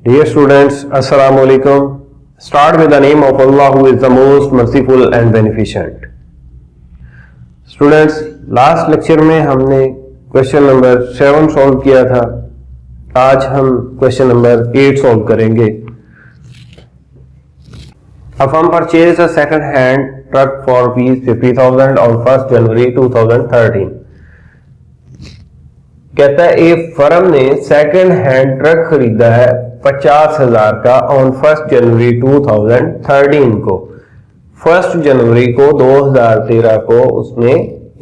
Dear students, Assalamu alaikum. Start with the name of Allah who is the most merciful and beneficent. Students, last lecture में हमने question number 7 solve किया था. आज हम question number 8 solve करेंगे. A firm purchased a second hand truck for ₹50,000 on 1st January 2013. कहता है एक फर्म ने सेकंड हैंड ट्रक खरीदा है 50,000 का ऑन 1 जनवरी 2013 को. 1 जनवरी को 2013 को उसने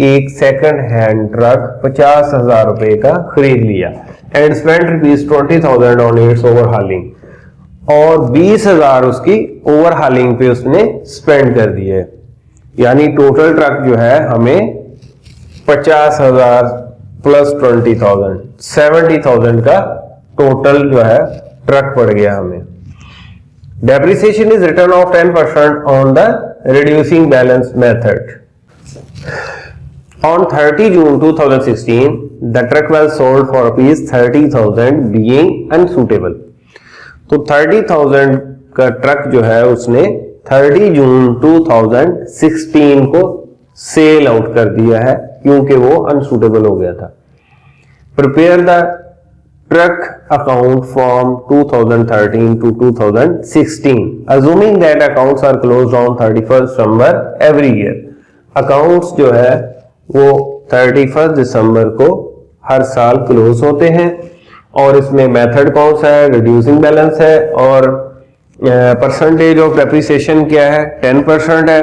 एक सेकंड हैंड ट्रक 50,000 रुपए का खरीद लिया and spend ₹20,000 on it's overhauling, और 20,000 उसकी ओवरहॉलिंग पे उसने स्पेंड कर दिए. यानी टोटल ट्रक जो है हमें 50,000 प्लस 20,000 70,000 का टोटल जो है ट्रक पड़ गया हमें. Depreciation is return of 10% on the reducing balance method. On 30 June 2016 the truck was sold for ₹30,000 being unsuitable. तो 30,000 का ट्रक जो है उसने 30 जून 2016 को सेल आउट कर दिया है क्योंकि वो अनसूटेबल हो गया था. Prepare the truck account from 2013 to 2016 assuming that accounts are closed on 31st December every year. Accounts जो है वो 31 दिसंबर को हर साल क्लोज होते हैं और इसमें मेथड कौन सा है, रिड्यूसिंग बैलेंस है, और परसेंटेज ऑफ डेप्रिसिएशन क्या है, 10% है.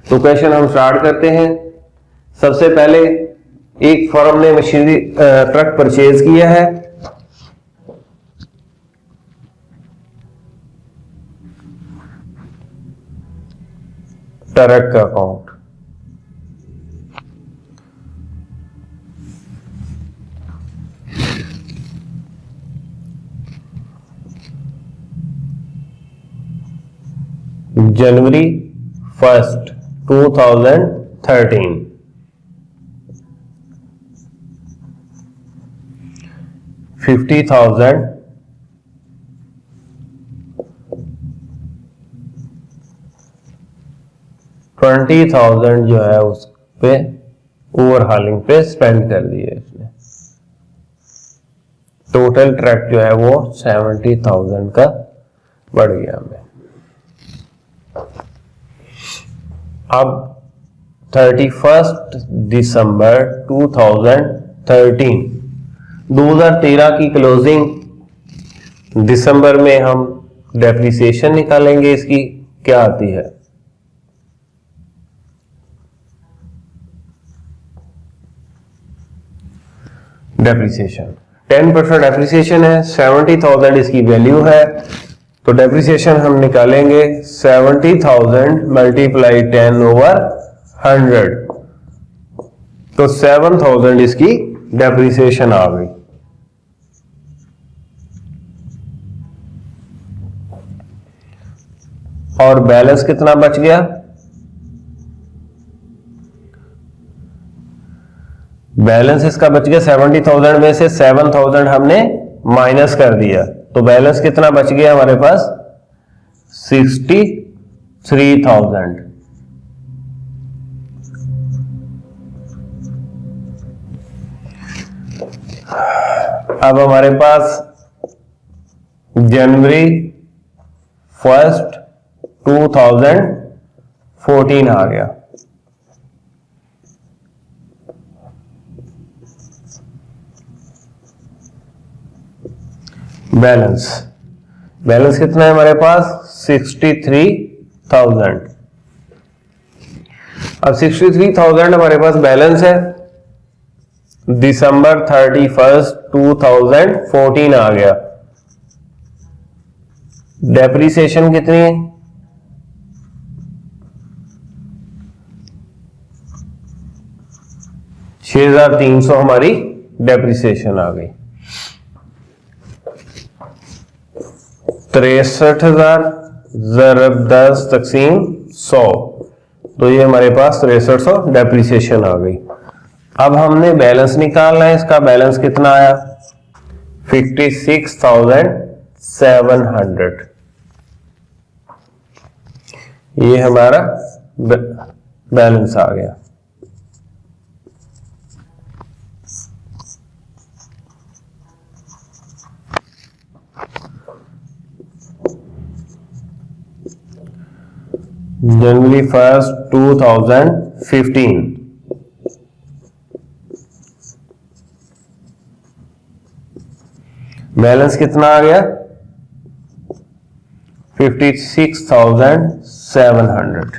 तो क्वेश्चन हम स्टार्ट करते हैं. सबसे पहले एक फर्म ने मशीनरी ट्रक परचेज किया है. ट्रक का अकाउंट जनवरी 1, 2013 50,000 20,000 जो है उस पे ओवरहॉलिंग पे स्पेंड कर दिए इसने. टोटल ट्रक जो है वो 70,000 का बढ़ गया हमें. अब 31 दिसंबर 2013 की क्लोजिंग दिसंबर में हम डेप्रिसिएशन निकालेंगे. इसकी क्या आती है, डेप्रिसिएशन 10% डेप्रिसिएशन है, 70,000 इसकी वैल्यू है. तो डेप्रिसिएशन हम निकालेंगे 70,000 मल्टीप्लाई 10/100. तो 7,000 इसकी डेप्रिसिएशन आ गई. और बैलेंस कितना बच गया, बैलेंस इसका बच गया 70,000 में से 7,000 हमने माइनस कर दिया. तो बैलेंस कितना बच गया हमारे पास, 63,000. अब हमारे पास जनवरी 1, 2014 आ गया. बैलेंस कितना है हमारे पास, 63,000. अब 63,000 हमारे पास बैलेंस है. दिसंबर 31, 2014 आ गया. डेप्रिसिएशन कितनी है, 6,300 हमारी डेप्रिसिएशन आ गई. 63,000 ज़रब 10 तक़सीम 100, तो ये हमारे पास 6300 डेप्रिसिएशन आ गई. अब हमने बैलेंस निकालना है. इसका बैलेंस कितना आया, 56,700। ये हमारा बैलेंस आ गया। जनवरी 1, 2015 बैलेंस कितना आ गया? 56,700।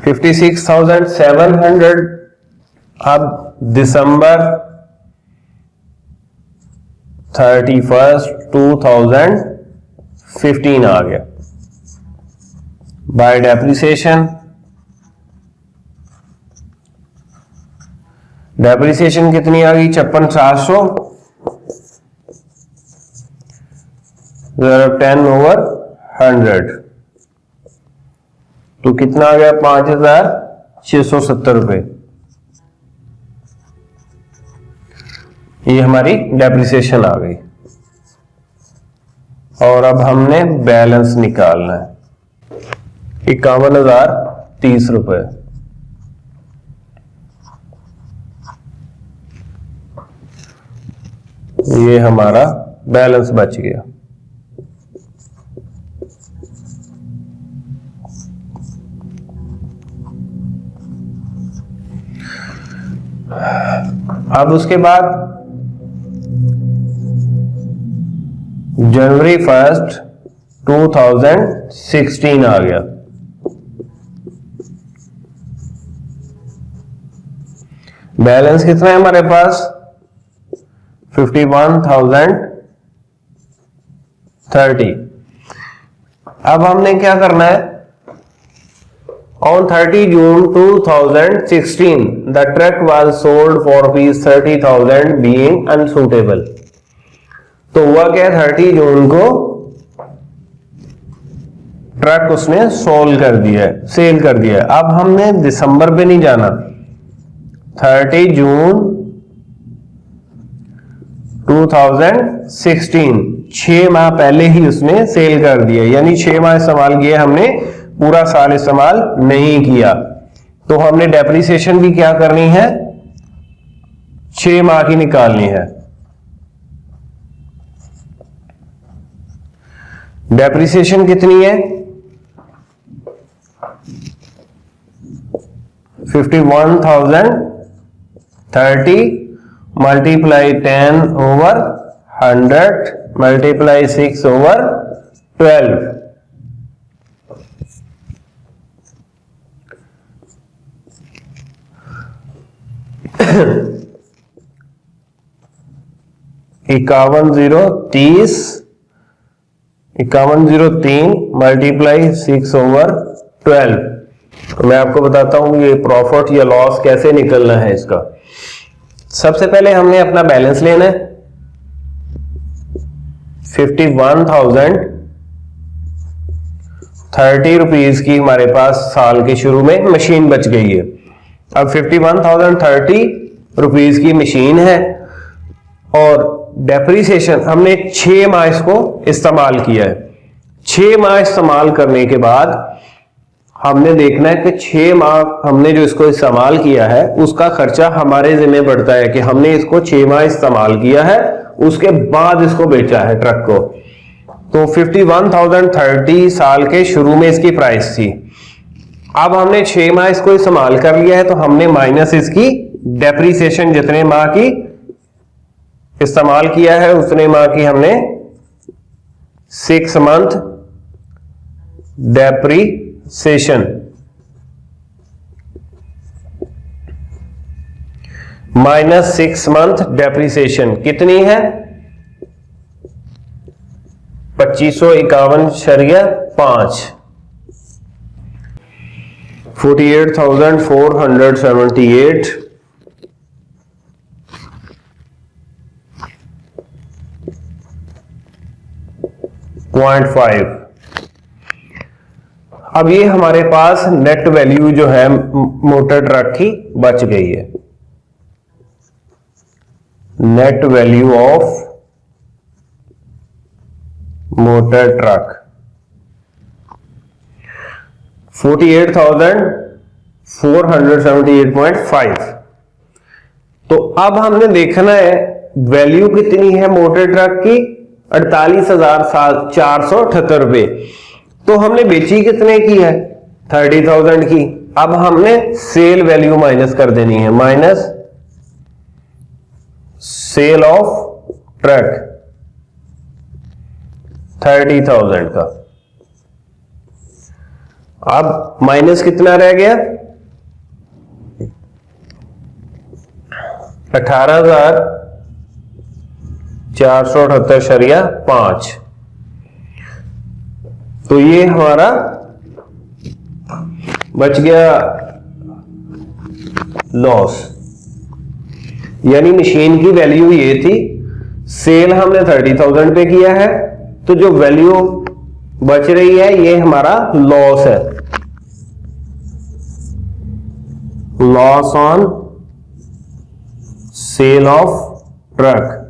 56,700 अब दिसंबर 31, 2015 आ गया। बाय डेप्रिसिएशन, डेप्रिसिएशन कितनी आ गई? 56,700 10/100 तो कितना आ गया? 5,670 रुपए। ये हमारी डेप्रिसिएशन आ गई। और अब हमने बैलेंस निकालना है। 51,030 रुपए। ये हमारा बैलेंस बच गया। अब उसके बाद जनवरी 1, 2016 आ गया। बैलेंस कितना है हमारे पास? 51,030। अब हमने क्या करना है? On 30 June 2016, the truck was sold for ₹30,000 being unsuitable। तो हुआ क्या? 30 जून को ट्रक उसने सोल्ड कर दिया है, सेल कर दिया है। अब हमने दिसंबर पे नहीं जाना। 30 जून 2016 6 माह पहले ही उसने सेल कर दिया, यानी 6 माह इस्तेमाल किया हमने, पूरा साल इस्तेमाल नहीं किया। तो हमने डेप्रिसिएशन भी क्या करनी है? 6 माह की निकालनी है। डेप्रिसिएशन कितनी है? 51,030 मल्टीप्लाई 10/100 मल्टीप्लाई 6/12। इक्यावन 51,030 मल्टीप्लाई 6/12। तो मैं आपको बताता हूं ये प्रॉफिट या लॉस कैसे निकलना है इसका। सबसे पहले हमने अपना बैलेंस लेना है। 51,030 रुपीज की हमारे पास साल के शुरू में मशीन बच गई है। अब 51,030 रुपीज की मशीन है और डेप्रिसिएशन हमने 6 माह इसको इस्तेमाल किया है। 6 माह इस्तेमाल करने के बाद हमने देखना है कि 6 माह हमने जो इसको इस्तेमाल किया है उसका खर्चा हमारे जिम्मे पड़ता है कि हमने इसको 6 माह इस्तेमाल किया है, उसके बाद इसको बेचा है ट्रक को। तो 51,030 साल के शुरू में इसकी प्राइस थी। अब हमने 6 माह इसको इस्तेमाल कर लिया है तो हमने माइनस इसकी डेप्रिसिएशन, जितने माह की इस्तेमाल किया है उतने माह की हमने 6 month depreciation minus 6 month depreciation कितनी है? 2551.5 48,478 0.5। अब ये हमारे पास नेट वैल्यू जो है मोटर ट्रक की बच गई है। Net value of motor truck 48,478.5। तो अब हमने देखना है वैल्यू कितनी है मोटर ट्रक की, 48,478 रुपए। तो हमने बेची कितने की है, 30,000 की। अब हमने सेल वैल्यू माइनस कर देनी है, माइनस सेल ऑफ ट्रक 30,000 का। अब माइनस कितना रह गया, 18,478.5। तो ये हमारा बच गया लॉस, यानी मशीन की वैल्यू ये थी, सेल हमने 30,000 पे किया है, तो जो वैल्यू बच रही है ये हमारा लॉस है, loss on sale of truck.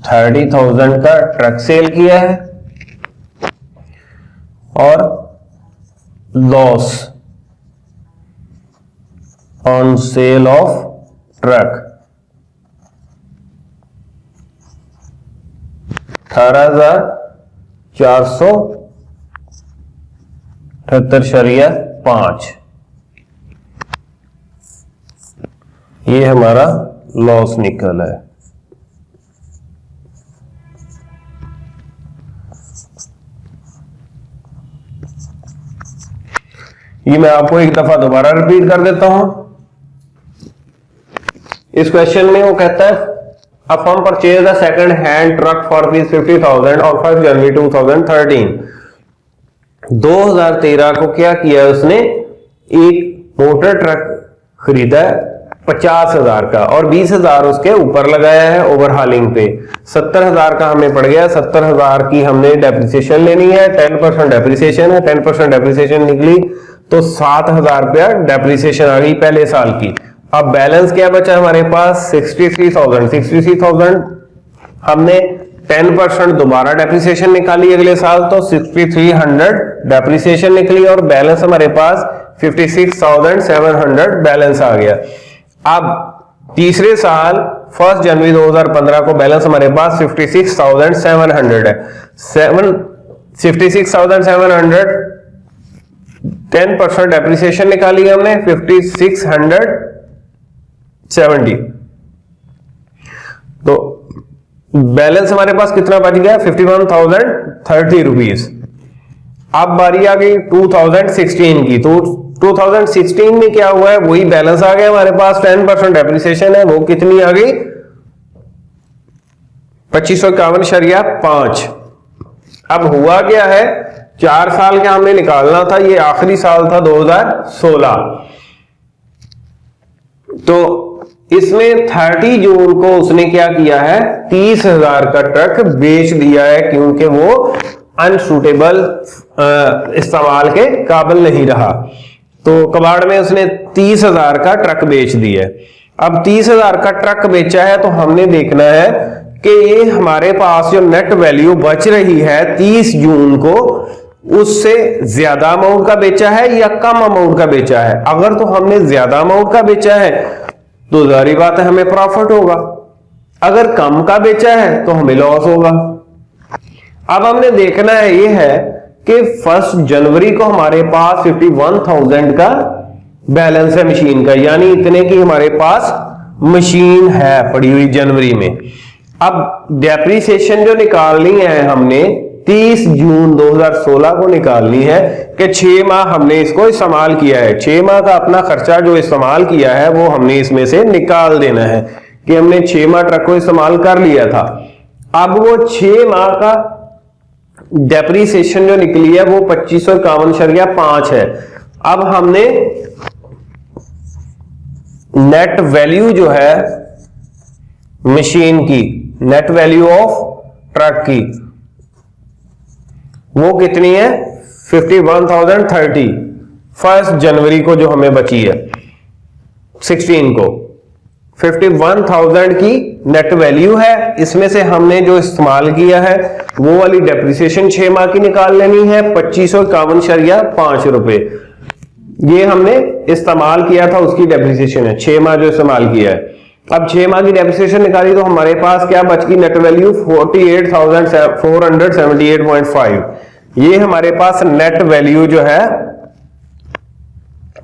$30,000 का ट्रक सेल किया है और loss on sale of truck 18,478.5। ये हमारा लॉस निकला है। ये मैं आपको एक दफा दोबारा रिपीट कर देता हूं। इस क्वेश्चन में वो कहता है a firm purchase a second hand truck for ₹50,000 और 1 जनवरी 2013। 2013 को क्या किया उसने, एक मोटर ट्रक खरीदा 50,000 का और 20,000 उसके ऊपर लगाया है ओवरहालिंग पे। 70,000 का हमें पड़ गया, 70,000 की हमने डेप्रिसिएशन लेनी है, 10% डेप्रिसिएशन है, 10% डेप्रिसिएशन निकली तो 7,000 रुपया डेप्रिसिएशन आ गई पहले साल की। अब बैलेंस क्या बचा हमारे पास, 63,000 हमने 10% दोबारा डेप्रिसिएशन निकाली अगले साल तो 6,300 डेप्रिसिएशन निकली और बैलेंस हमारे पास 56,700 बैलेंस आ गया। अब तीसरे साल 1 जनवरी 2015 को बैलेंस हमारे पास 56,700 है। 56,700 10% डेप्रिसिएशन निकाली हमने 5670। तो बैलेंस हमारे पास कितना बच गया, 51,030 रुपीज। अब बारी आ गई 2016 की। तो 2016 में क्या हुआ है, वही बैलेंस आ गया हमारे पास, 10% डेप्रिसिएशन है, वो कितनी आ गई 2551.5। अब हुआ क्या है, 4 साल का हमने निकालना था, ये आखिरी साल था 2016। तो इसमें 30 जून को उसने क्या किया है, 30,000 का ट्रक बेच दिया है क्योंकि वो अनसूटेबल इस्तेमाल के काबिल नहीं रहा। तो कबाड़ में उसने 30,000 का ट्रक बेच दिया। अब 30,000 का ट्रक बेचा है तो हमने देखना है कि ये हमारे पास जो नेट वैल्यू बच रही है 30 जून को, उससे ज्यादा अमाउंट का बेचा है या कम अमाउंट का बेचा है। अगर तो हमने ज्यादा अमाउंट का बेचा है तो जारी बात है हमें प्रॉफिट होगा, अगर कम का बेचा है तो हमें लॉस होगा। अब हमने देखना है ये है कि 1 जनवरी को हमारे पास 51,000 का बैलेंस है मशीन का, यानी इतने की हमारे पास मशीन है पड़ी हुई जनवरी में। अब डेप्रिसिएशन जो निकालनी है हमने 30 जून 2016 को निकालनी है कि 6 माह हमने इसको इस्तेमाल किया है। 6 माह का अपना खर्चा जो इस्तेमाल किया है वो हमने इसमें से निकाल देना है कि हमने 6 माह ट्रक को इस्तेमाल कर लिया था। अब वो 6 माह का डेप्रिसिएशन जो निकली है वो 2551.5 है। अब हमने नेट वैल्यू जो है मशीन की, नेट वैल्यू ऑफ ट्रक की, वो कितनी है 51,030 1 जनवरी को जो हमें बची है 16 को 51,000 की नेट वैल्यू है। इसमें से हमने जो इस्तेमाल किया है वो वाली डेप्रिसिएशन 6 माह की निकाल लेनी है 2551.5 रुपए। ये हमने इस्तेमाल किया था, उसकी डेप्रिसिएशन है 6 माह जो इस्तेमाल किया है। अब 6 माह की डेप्रिसिएशन निकाली तो हमारे पास क्या बच गई नेट वैल्यू 48,478.5। ये हमारे पास नेट वैल्यू जो है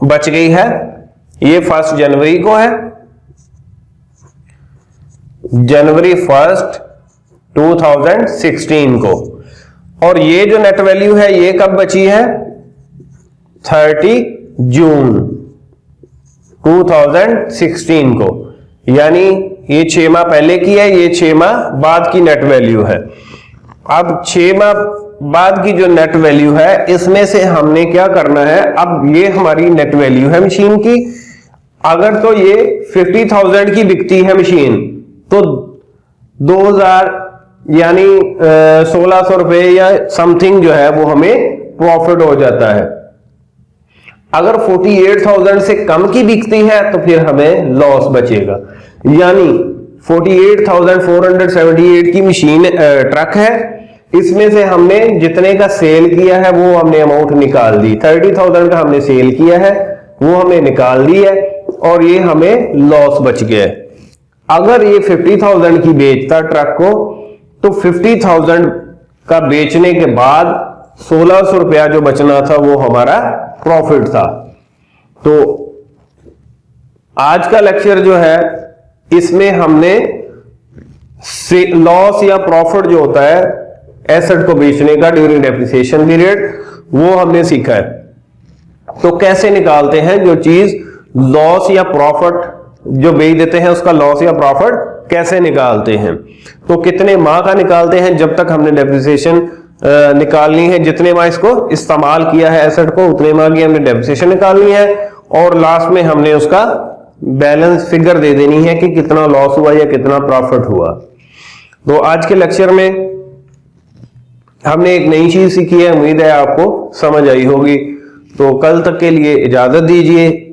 बच गई है। ये 1 जनवरी को है, जनवरी 1 2016 को। और ये जो नेट वैल्यू है ये कब बची है 30 जून 2016 को, यानी ये 6 माह पहले की है, ये 6 माह बाद की नेट वैल्यू है। अब 6 माह बाद की जो नेट वैल्यू है इसमें से हमने क्या करना है, अब ये हमारी नेट वैल्यू है मशीन की। अगर तो ये 50,000 की बिकती है मशीन तो 2,000 यानी 1,600 रुपए या समथिंग जो है वो हमें प्रॉफिट हो जाता है। अगर 48,000 से कम की बिकती है तो फिर हमें लॉस बचेगा, यानी 48,478 की मशीन ट्रक है, इसमें से हमने जितने का सेल किया है वो हमने अमाउंट निकाल दी, 30,000 का हमने सेल किया है वो हमने निकाल दी है और ये हमें लॉस बच गया है। अगर ये 50,000 की बेचता ट्रक को तो 50,000 का बेचने के बाद 1,600 रुपया जो बचना था वो हमारा प्रॉफिट था। तो आज का लेक्चर जो है इसमें हमने लॉस या प्रॉफिट जो होता है एसेट को बेचने का ड्यूरिंग डेप्रिसिएशन पीरियड वो हमने सीखा है। तो कैसे निकालते हैं जो चीज लॉस या प्रॉफिट जो बेच देते हैं उसका लॉस या प्रॉफिट कैसे निकालते हैं, तो कितने माह का निकालते हैं, जब तक हमने डेप्रिसिएशन निकालनी है, जितने माह इसको इस्तेमाल किया है एसेट को उतने माह की हमने डेप्रिसिएशन निकालनी है और लास्ट में हमने उसका बैलेंस फिगर दे देनी है कि कितना लॉस हुआ या कितना प्रॉफिट हुआ। तो आज के लेक्चर में हमने एक नई चीज सीखी है, उम्मीद है आपको समझ आई होगी। तो कल तक के लिए इजाजत दीजिए।